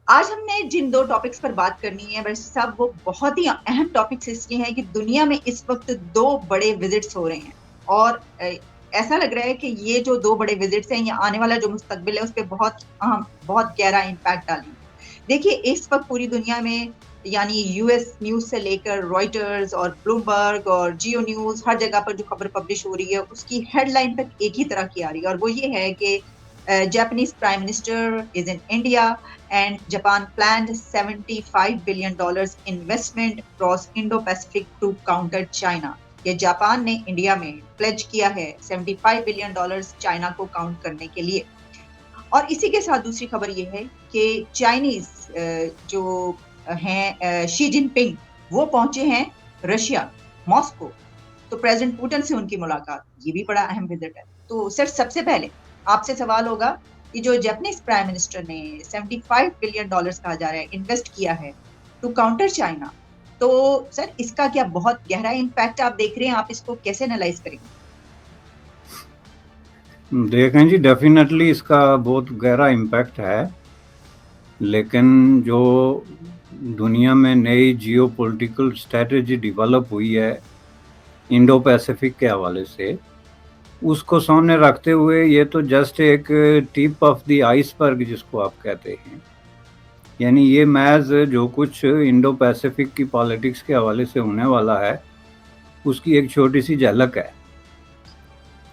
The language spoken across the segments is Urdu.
آج ہم نے جن دو ٹاپکس پر بات کرنی ہے ویسے صاحب وہ بہت ہی اہم ٹاپکس اس لیے ہیں کہ دنیا میں اس وقت دو بڑے وزٹس ہو رہے ہیں اور ایسا لگ رہا ہے کہ یہ جو دو بڑے وزٹس ہیں یہ آنے والا جو مستقبل ہے اس پہ بہت اہم بہت گہرا امپیکٹ ڈالیں گے. دیکھیے اس وقت پوری دنیا میں یعنی یو ایس نیوز سے لے کر رائٹرز اور بلومبرگ اور جیو نیوز ہر جگہ پر جو خبر پبلش ہو رہی ہے اس کی ہیڈ لائن تک ایک ہی طرح کی آ رہی ہے اور وہ یہ ہے کہ Japanese prime minister is in India and Japan planned $75 billion investment across Indo-Pacific to counter China. یہ جاپان نے انڈیا میں پلیج کیا ہے $75 بلین چائنا کو کاؤنٹ کرنے کے لیے. اور اسی کے ساتھ دوسری خبر یہ ہے کہ چائنیز جو ہیں شی جن پنگ وہ پہنچے ہیں رشیا ماسکو. تو پریزیڈنٹ پوٹن سے ان کی ملاقات یہ بھی بڑا اہم وزٹ ہے. تو سر سب سے پہلے آپ سے سوال ہوگا کہ جو جاپانیز پرائم منسٹر نے $75 بلین کہا جا رہا ہے انویسٹ کیا ہے ٹو کاؤنٹر چائنا, تو سر اس کا کیا بہت گہرا امپیکٹ آپ دیکھ رہے ہیں, آپ اس کو کیسے انالائز کریں گے؟ دیکھیں جی, ڈیفینیٹلی اس کا بہت گہرا امپیکٹ ہے, لیکن جو دنیا میں نئی جیو پولیٹیکل اسٹریٹجی ڈیولپ ہوئی ہے انڈو پیسفک کے حوالے سے, اس کو سامنے رکھتے ہوئے یہ تو جسٹ ایک ٹپ آف دی آئس برگ جس کو آپ کہتے ہیں, یعنی یہ محض جو کچھ انڈو پیسفک کی پالیٹکس کے حوالے سے ہونے والا ہے اس کی ایک چھوٹی سی جھلک ہے.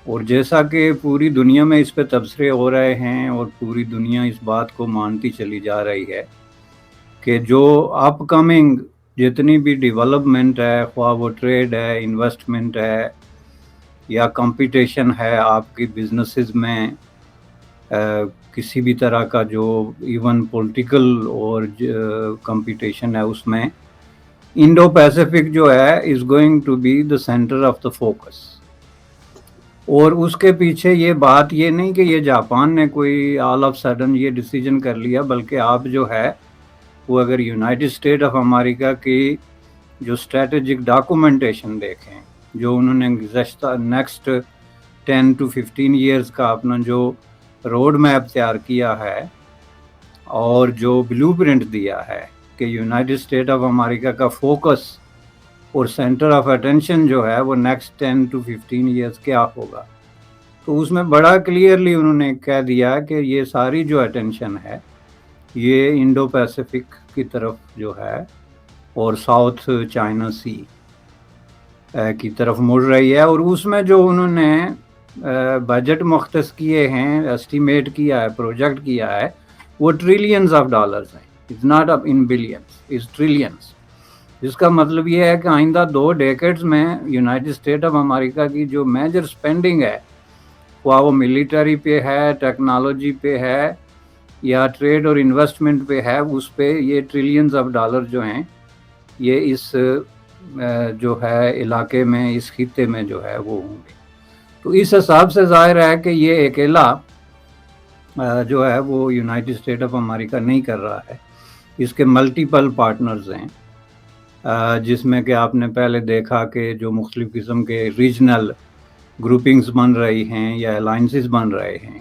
اور جیسا کہ پوری دنیا میں اس پہ تبصرے ہو رہے ہیں اور پوری دنیا اس بات کو مانتی چلی جا رہی ہے کہ جو اپ کمنگ جتنی بھی ڈیولپمنٹ ہے, خواہ وہ ٹریڈ ہے, انویسٹمنٹ ہے یا کمپٹیشن ہے آپ کی بزنسز میں, کسی بھی طرح کا جو ایون پولیٹیکل اور کمپٹیشن ہے, اس میں انڈو پیسفک جو ہے is going to be the centre of the focus. اور اس کے پیچھے یہ بات یہ نہیں کہ یہ جاپان نے کوئی آل آف سڈن یہ ڈیسیجن کر لیا, بلکہ آپ جو ہے وہ اگر یونائٹڈ اسٹیٹ آف امریکہ کی جو اسٹریٹجک ڈاکومنٹیشن دیکھیں, جو انہوں نے گزشتہ نیکسٹ 10 to 15 ایئرز کا اپنا جو روڈ میپ تیار کیا ہے اور جو بلو پرنٹ دیا ہے کہ یونائٹڈ اسٹیٹ آف امریکہ کا فوکس اور سینٹر آف اٹینشن جو ہے وہ نیکسٹ 10 to 15 ایئرز کیا ہوگا, تو اس میں بڑا کلیئرلی انہوں نے کہہ دیا کہ یہ ساری جو اٹینشن ہے یہ انڈو پیسفک کی طرف جو ہے اور ساؤتھ چائنا سی کی طرف مڑ رہی ہے. اور اس میں جو انہوں نے بجٹ مختص کیے ہیں, ایسٹیمیٹ کیا ہے, پروجیکٹ کیا ہے, وہ ٹریلینز آف ڈالرز ہیں. It's not up in billions, it's trillions, جس کا مطلب یہ ہے کہ آئندہ 2 ڈیکیڈز میں یونائٹڈ اسٹیٹ آف امریکہ کی جو میجر اسپینڈنگ ہے, خواہ وہ ملٹری پہ ہے, ٹیکنالوجی پہ ہے یا ٹریڈ اور انویسٹمنٹ پہ ہے, اس پہ یہ ٹریلینز آف ڈالر جو ہیں یہ اس جو ہے علاقے میں, اس خطے میں جو ہے وہ ہوں گے. تو اس حساب سے ظاہر ہے کہ یہ اکیلا جو ہے وہ یونائٹڈ اسٹیٹ آف امریکہ نہیں کر رہا ہے, اس کے ملٹیپل پارٹنرز ہیں, جس میں کہ آپ نے پہلے دیکھا کہ جو مختلف قسم کے ریجنل گروپنگز بن رہی ہیں یا الائنسز بن رہے ہیں,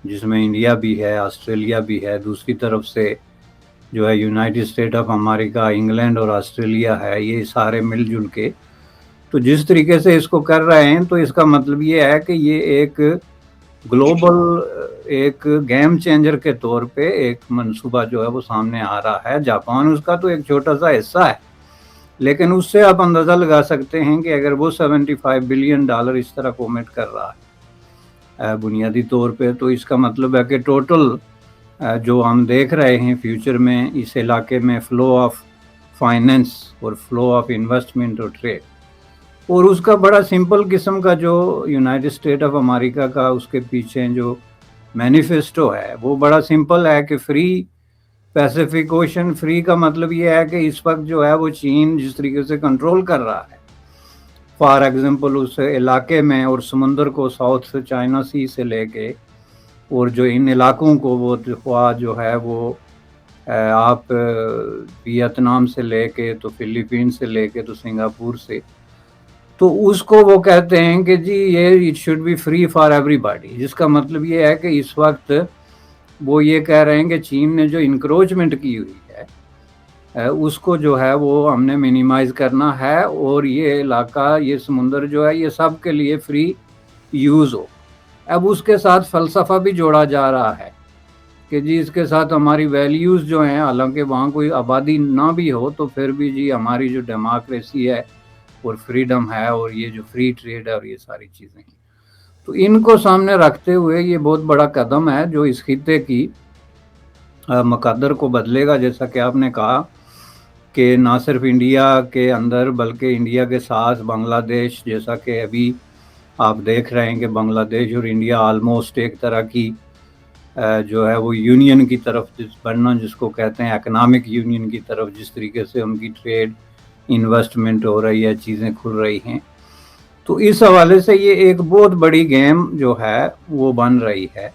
جس میں انڈیا بھی ہے, آسٹریلیا بھی ہے, دوسری طرف سے جو ہے United State of America, England اور آسٹریلیا ہے, یہ سارے مل جل کے تو جس طریقے سے اس کو کر رہے ہیں, تو اس کا مطلب یہ ہے کہ یہ ایک گلوبل ایک گیم چینجر کے طور پہ ایک منصوبہ جو ہے وہ سامنے آ رہا ہے. جاپان اس کا تو ایک چھوٹا سا حصہ ہے, لیکن اس سے آپ اندازہ لگا سکتے ہیں کہ اگر وہ $75 بلین اس طرح کومٹ کر رہا ہے بنیادی طور پہ, تو اس کا مطلب ہے کہ ٹوٹل جو ہم دیکھ رہے ہیں فیوچر میں اس علاقے میں فلو آف فائنینس اور فلو آف انویسٹمنٹ اور ٹریڈ, اور اس کا بڑا سمپل قسم کا جو یونائٹڈ اسٹیٹ آف امریکہ کا اس کے پیچھے جو مینیفیسٹو ہے وہ بڑا سمپل ہے کہ فری پیسیفک اوشن. فری کا مطلب یہ ہے کہ اس وقت جو ہے وہ چین جس طریقے سے کنٹرول کر رہا ہے, فار ایگزامپل اس علاقے میں اور سمندر کو ساؤتھ چائنا سی سے لے کے اور جو ان علاقوں کو وہ خواہ جو ہے وہ آپ ویتنام سے لے کے تو فلپین سے لے کے تو سنگاپور سے, تو اس کو وہ کہتے ہیں کہ جی یہ it should be free for everybody, جس کا مطلب یہ ہے کہ اس وقت وہ یہ کہہ رہے ہیں کہ چین نے جو انکروچمنٹ کی ہوئی ہے اس کو جو ہے وہ ہم نے منیمائز کرنا ہے، اور یہ علاقہ، یہ سمندر جو ہے یہ سب کے لیے فری یوز ہو۔ اب اس کے ساتھ فلسفہ بھی جوڑا جا رہا ہے کہ جی اس کے ساتھ ہماری ویلیوز جو ہیں، حالانکہ وہاں کوئی آبادی نہ بھی ہو تو پھر بھی جی ہماری جو ڈیموکریسی ہے اور فریڈم ہے اور یہ جو فری ٹریڈ ہے اور یہ ساری چیزیں ہیں، تو ان کو سامنے رکھتے ہوئے یہ بہت بڑا قدم ہے جو اس خطے کی مقدر کو بدلے گا۔ جیسا کہ آپ نے کہا کہ نہ صرف انڈیا کے اندر بلکہ انڈیا کے ساتھ بنگلہ دیش، جیسا کہ ابھی آپ دیکھ رہے ہیں کہ بنگلہ دیش اور انڈیا آلموسٹ ایک طرح کی جو ہے وہ یونین کی طرف بڑھنا، جس کو کہتے ہیں اکنامک یونین کی طرف، جس طریقے سے ان کی ٹریڈ انویسٹمنٹ ہو رہی ہے، چیزیں کھل رہی ہیں، تو اس حوالے سے یہ ایک بہت بڑی گیم جو ہے وہ بن رہی ہے۔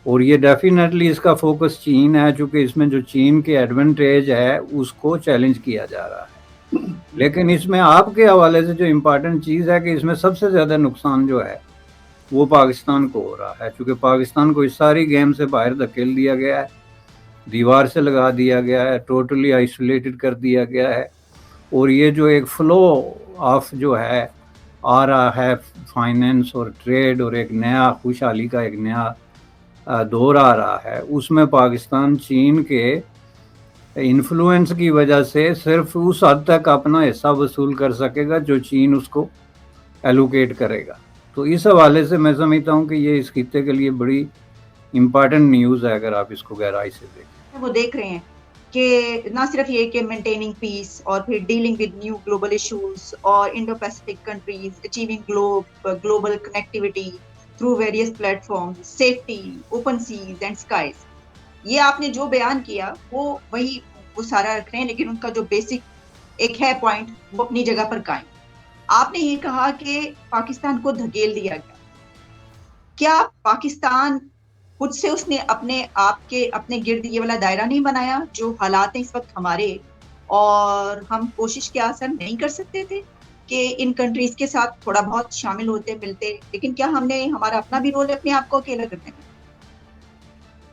اور یہ ڈیفینیٹلی اس کا فوکس چین ہے، چونکہ اس میں جو چین کے ایڈوانٹیج ہے اس کو چیلنج کیا جا رہا ہے۔ لیکن اس میں آپ کے حوالے سے جو امپارٹنٹ چیز ہے کہ اس میں سب سے زیادہ نقصان جو ہے وہ پاکستان کو ہو رہا ہے، چونکہ پاکستان کو اس ساری گیم سے باہر دھکیل دیا گیا ہے، دیوار سے لگا دیا گیا ہے، ٹوٹلی آئسولیٹڈ کر دیا گیا ہے، اور یہ جو ایک فلو آف جو ہے آ رہا ہے فائنینس اور ٹریڈ اور ایک نیا خوشحالی کا ایک نیا دور آ رہا ہے، اس میں پاکستان چین کے انفلوئنس کی وجہ سے صرف اس حد تک اپنا حصہ وصول کر سکے گا جو چین اس کو ایلوکیٹ کرے گا۔ تو اس حوالے سے میں سمجھتا ہوں کہ یہ اس خطے کے لیے بڑی امپارٹنٹ نیوز ہے اگر آپ اس کو گہرائی سے دیکھیں۔ وہ دیکھ رہے ہیں کہ نہ صرف یہ کہ مینٹیننگ پیس اور پھر dealing with new global issues اور Indo Pacific countries achieving global connectivity through various platforms, safety, open seas and skies, یہ آپ نے جو بیان کیا وہ سارا رکھ رہے ہیں، لیکن ان کا جو بیسک ایک ہے پوائنٹ وہ اپنی جگہ پر قائم۔ آپ نے یہ کہا کہ پاکستان کو دھکیل دیا گیا، کیا پاکستان خود سے اس نے اپنے آپ کے اپنے گرد یہ والا دائرہ نہیں بنایا جو حالات ہیں اس وقت ہمارے، اور ہم کوشش کیا اثر نہیں کر سکتے تھے کہ ان کنٹریز کے ساتھ تھوڑا بہت شامل ہوتے ملتے؟ لیکن کیا ہم نے ہمارا اپنا بھی رول ہے اپنے آپ کو اکیلا کرنے میں؟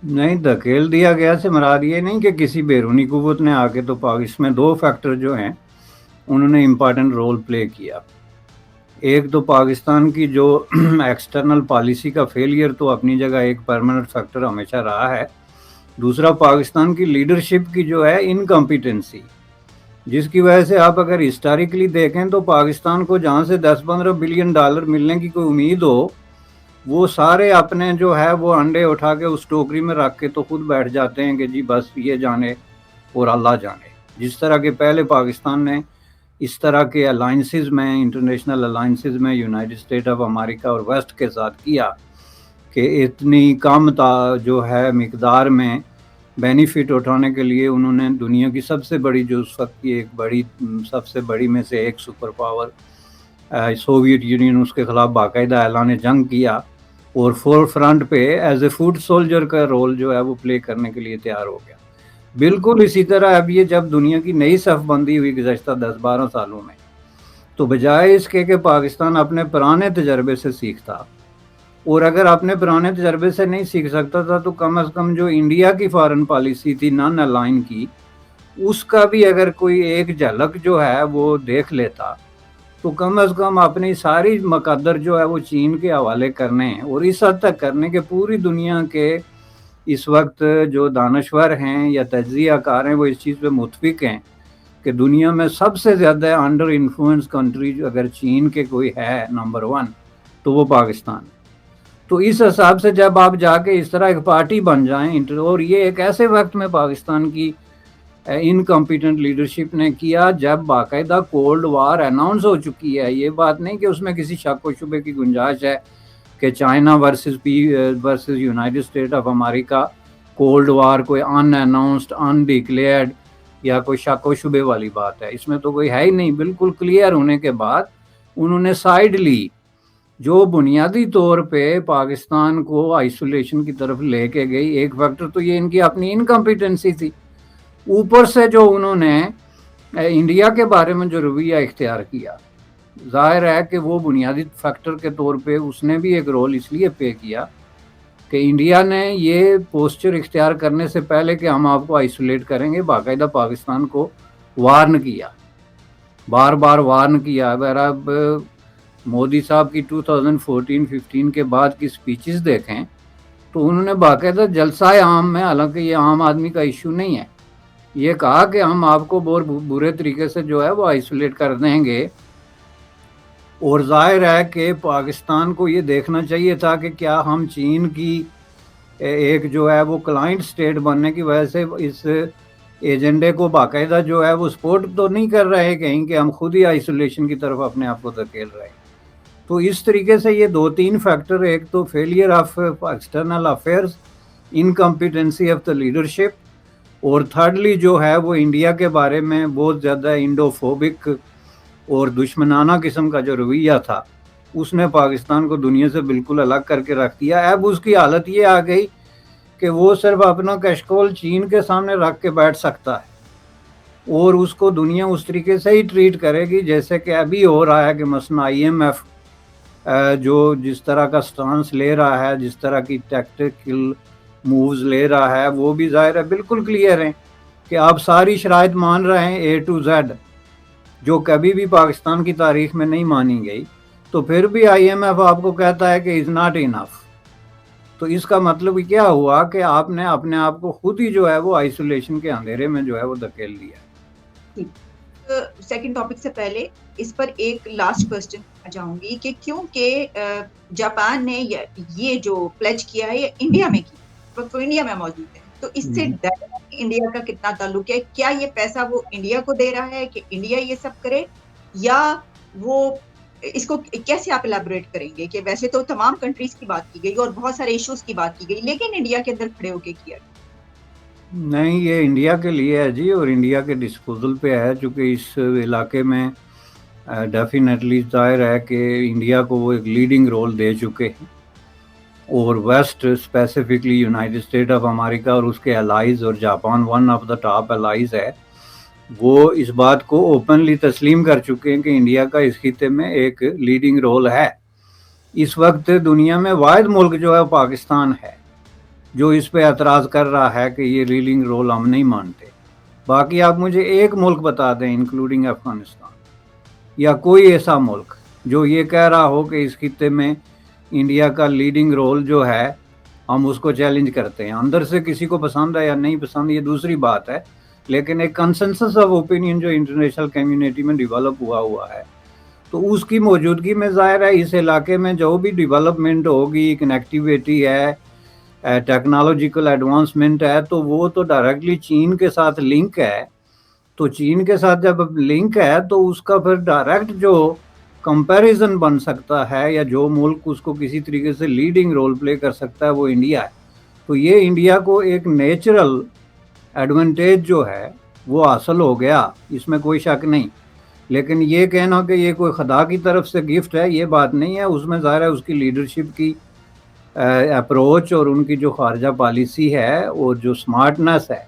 نہیں، دھکیل دیا گیا سے مراد یہ نہیں کہ کسی بیرونی قوت نے آ کے، تو اس میں دو فیکٹر جو ہیں انہوں نے امپارٹنٹ رول پلے کیا۔ ایک تو پاکستان کی جو ایکسٹرنل پالیسی کا فیلئر تو اپنی جگہ ایک پرماننٹ فیکٹر ہمیشہ رہا ہے، دوسرا پاکستان کی لیڈرشپ کی جو ہے انکمپیٹنسی، جس کی وجہ سے آپ اگر ہسٹوریکلی دیکھیں تو پاکستان کو جہاں سے 10-15 بلین ڈالر ملنے کی کوئی امید ہو، وہ سارے اپنے جو ہے وہ انڈے اٹھا کے اس ٹوکری میں رکھ کے تو خود بیٹھ جاتے ہیں کہ جی بس یہ جانے اور اللہ جانے۔ جس طرح کے پہلے پاکستان نے اس طرح کے الائنسز میں، انٹرنیشنل الائنسز میں یونائٹڈ اسٹیٹ آف امریکہ اور ویسٹ کے ساتھ کیا کہ اتنی کم جو ہے مقدار میں بینیفٹ اٹھانے کے لیے انہوں نے دنیا کی سب سے بڑی، جو اس وقت کی ایک بڑی، سب سے بڑی میں سے ایک سپر پاور سوویت یونین، اس کے خلاف باقاعدہ اعلان جنگ کیا اور فور فرنٹ پہ ایز اے فوڈ سولجر کا رول جو ہے وہ پلے کرنے کے لیے تیار ہو گیا۔ بالکل اسی طرح اب یہ جب دنیا کی نئی صف بندی ہوئی گزشتہ 10-12 سالوں میں، تو بجائے اس کے کہ پاکستان اپنے پرانے تجربے سے سیکھتا، اور اگر اپنے پرانے تجربے سے نہیں سیکھ سکتا تھا تو کم از کم جو انڈیا کی فارن پالیسی تھی نان الائن کی، اس کا بھی اگر کوئی ایک جھلک جو ہے وہ دیکھ لیتا تو کم از کم اپنی ساری مقدر جو ہے وہ چین کے حوالے کرنے ہیں، اور اس حد تک کرنے کہ پوری دنیا کے اس وقت جو دانشور ہیں یا تجزیہ کار ہیں وہ اس چیز پہ متفق ہیں کہ دنیا میں سب سے زیادہ انڈر انفلوئنس کنٹری اگر چین کے کوئی ہے نمبر 1 تو وہ پاکستان۔ تو اس حساب سے جب آپ جا کے اس طرح ایک پارٹی بن جائیں، اور یہ ایک ایسے وقت میں پاکستان کی انکمپیٹنٹ لیڈرشپ نے کیا جب باقاعدہ کولڈ وار اناؤنس ہو چکی ہے، یہ بات نہیں کہ اس میں کسی شک و شبے کی گنجائش ہے کہ China versus United State of America cold war کوئی ان اناؤنسڈ، ان ڈکلیئرڈ یا کوئی شک و شبے والی بات ہے، اس میں تو کوئی ہے ہی نہیں۔ بالکل کلیئر ہونے کے بعد انہوں نے سائیڈ لی، جو بنیادی طور پہ پاکستان کو آئسولیشن کی طرف لے کے گئی۔ ایک فیکٹر تو یہ ان کی اپنی انکمپیٹنسی تھی، اوپر سے جو انہوں نے انڈیا کے بارے میں جو رویہ اختیار کیا، ظاہر ہے کہ وہ بنیادی فیکٹر کے طور پہ اس نے بھی ایک رول اس لیے پلے کیا کہ انڈیا نے یہ پوسچر اختیار کرنے سے پہلے کہ ہم آپ کو آئسولیٹ کریں گے، باقاعدہ پاکستان کو وارن کیا، بار بار وارن کیا۔ اگر آپ مودی صاحب کی 2014-15 کے بعد کی سپیچز دیکھیں تو انہوں نے باقاعدہ جلسہ عام میں، حالانکہ یہ عام آدمی کا ایشو نہیں ہے، یہ کہا کہ ہم آپ کو بہت برے طریقے سے جو ہے وہ آئسولیٹ کر دیں گے۔ اور ظاہر ہے کہ پاکستان کو یہ دیکھنا چاہیے تھا کہ کیا ہم چین کی ایک جو ہے وہ کلائنٹ سٹیٹ بننے کی وجہ سے اس ایجنڈے کو باقاعدہ جو ہے وہ سپورٹ تو نہیں کر رہے کہیں کہ ہم خود ہی آئسولیشن کی طرف اپنے آپ کو دھکیل رہے ہیں۔ تو اس طریقے سے یہ 2-3 فیکٹر، ایک تو failure of external affairs, incompetency of the leadership, اور تھرڈلی جو ہے وہ انڈیا کے بارے میں بہت زیادہ انڈو فوبک اور دشمنانہ قسم کا جو رویہ تھا، اس نے پاکستان کو دنیا سے بالکل الگ کر کے رکھ دیا۔ اب اس کی حالت یہ آ گئی کہ وہ صرف اپنا کشکول چین کے سامنے رکھ کے بیٹھ سکتا ہے، اور اس کو دنیا اس طریقے سے ہی ٹریٹ کرے گی جیسے کہ ابھی ہو رہا ہے کہ مثلا آئی ایم ایف جو جس طرح کا سٹانس لے رہا ہے، جس طرح کی ٹیکٹیکل مووز لے رہا ہے، وہ بھی ظاہر ہے بالکل کلیئر ہیں کہ آپ ساری شرائط مان رہے ہیں A to Z، جو کبھی بھی پاکستان کی تاریخ میں نہیں مانی گئی، تو پھر بھی آئی ایم ایف آپ کو کہتا ہے کہ از ناٹ انف۔ تو اس کا مطلب کیا ہوا کہ آپ نے اپنے آپ کو خود ہی جو ہے وہ آئسولیشن کے اندھیرے میں جو ہے وہ دھکیل دیا۔ سیکنڈ ٹاپک سے پہلے اس پر ایک لاسٹ کوسچن جاؤں گی کہ کیونکہ جاپان نے یہ جو پلیج کیا ہے یہ انڈیا میں کی، تو انڈیا میں موجود ہے، تو اس سے انڈیا کا کتنا تعلق ہے؟ کیا یہ پیسہ وہ انڈیا کو دے رہا ہے کہ انڈیا یہ سب کرے، یا وہ اس کو کیسے آپ الیبوریٹ کریں گے کہ ویسے تو تمام کنٹریز کی بات کی گئی اور بہت سارے ایشوز کی بات کی گئی، لیکن انڈیا کے اندر کھڑے ہو کے کیا؟ نہیں، یہ انڈیا کے لیے ہے جی، اور انڈیا کے ڈسپوزل پہ ہے، چونکہ اس علاقے میں ڈیفینیٹلی ظاہر ہے کہ انڈیا کو وہ ایک لیڈنگ رول دے چکے ہیں، اور west specifically United State of America اور اس کے الائز، اور Japan one of the top allies ہے، وہ اس بات کو اوپنلی تسلیم کر چکے ہیں کہ انڈیا کا اس خطے میں ایک لیڈنگ رول ہے۔ اس وقت دنیا میں واحد ملک جو ہے پاکستان ہے جو اس پہ اعتراض کر رہا ہے کہ یہ لیڈنگ رول ہم نہیں مانتے۔ باقی آپ مجھے ایک ملک بتا دیں انکلوڈنگ افغانستان یا کوئی ایسا ملک جو یہ کہہ رہا ہو کہ اس خطے میں انڈیا کا لیڈنگ رول جو ہے ہم اس کو چیلنج کرتے ہیں۔ اندر سے کسی کو پسند ہے یا نہیں پسند یہ دوسری بات ہے، لیکن ایک کنسنسس آف اوپینین جو انٹرنیشنل کمیونٹی میں ڈیولپ ہوا ہے، تو اس کی موجودگی میں ظاہر ہے اس علاقے میں جو بھی ڈیولپمنٹ ہوگی، کنیکٹیویٹی ہے، ٹیکنالوجیکل ایڈوانسمنٹ ہے، تو وہ تو ڈائریکٹلی چین کے ساتھ لنک ہے۔ تو چین کے ساتھ جب لنک ہے تو اس کا پھر ڈائریکٹ جو کمپیریزن بن سکتا ہے یا جو ملک اس کو کسی طریقے سے لیڈنگ رول پلے کر سکتا ہے وہ انڈیا ہے۔ تو یہ انڈیا کو ایک نیچرل ایڈوانٹیج جو ہے وہ حاصل ہو گیا، اس میں کوئی شک نہیں، لیکن یہ کہنا کہ یہ کوئی خدا کی طرف سے گفٹ ہے یہ بات نہیں ہے۔ اس میں ظاہر ہے اس کی لیڈرشپ کی اپروچ اور ان کی جو خارجہ پالیسی ہے اور جو سمارٹنس ہے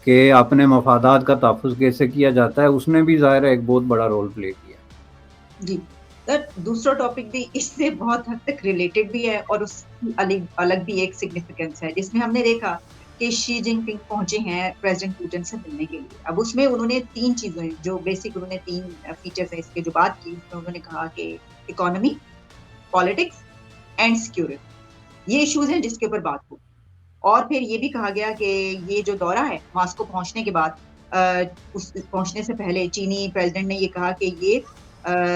کہ اپنے مفادات کا تحفظ کیسے کیا جاتا ہے، اس نے بھی ظاہر ہے ایک بہت بڑا رول پلے کیا۔ جی سر، دوسرا ٹاپک بھی اس سے بہت حد تک ریلیٹڈ بھی ہے اور اس کی الگ بھی ایک سگنیفیکینس ہے، جس میں ہم نے دیکھا کہ شی جن پنگ پہنچے ہیں پریزیڈنٹ پوٹن سے ملنے کے لیے۔ اب اس میں انہوں نے 3 چیزیں جو بیسک، انہوں نے 3 فیچرز ہیں اس کے جو بات کی، اس میں انہوں نے کہا کہ اکانومی، پالیٹکس اینڈ سیکورٹی، یہ ایشوز ہیں جس کے اوپر بات ہو۔ اور پھر یہ بھی کہا گیا کہ یہ جو دورہ ہے ماسکو پہنچنے کے بعد، اس پہنچنے سے پہلے چینی پریزیڈنٹ نے یہ کہا کہ یہ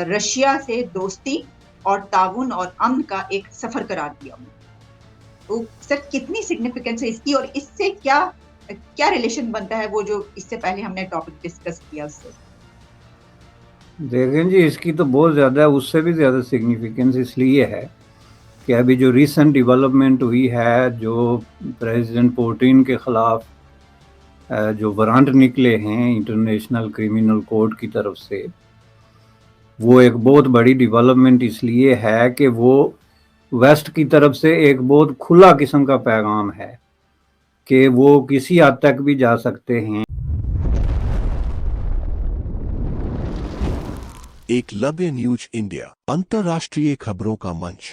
رشیا سے دوستی اور تعاون اور امن کا ایک سفر قرار دیا۔ تو سر کتنی سگنیفیکینس ہے اس کی، اور اس سے کیا ریلیشن بنتا ہے وہ جو اس سے پہلے ہم نے ٹاپک ڈسکس کیا اس سے؟ دیکھیں جی، اس کی تو بہت زیادہ ہے، اس سے بھی زیادہ سگنیفیکینس اس لیے ہے کہ ابھی جو ریسنٹ ڈیولپمنٹ ہوئی ہے، جو پریزیڈنٹ پوٹن کے خلاف جو وارنٹ نکلے ہیں انٹرنیشنل کرمنل کورٹ کی طرف سے، وہ ایک بہت بڑی ڈیولپمنٹ اس لیے ہے کہ وہ ویسٹ کی طرف سے ایک بہت کھلا قسم کا پیغام ہے کہ وہ کسی حد تک بھی جا سکتے ہیں۔ ایک لبِ نیوز انڈیا، انترراشٹریہ خبروں کا منچ۔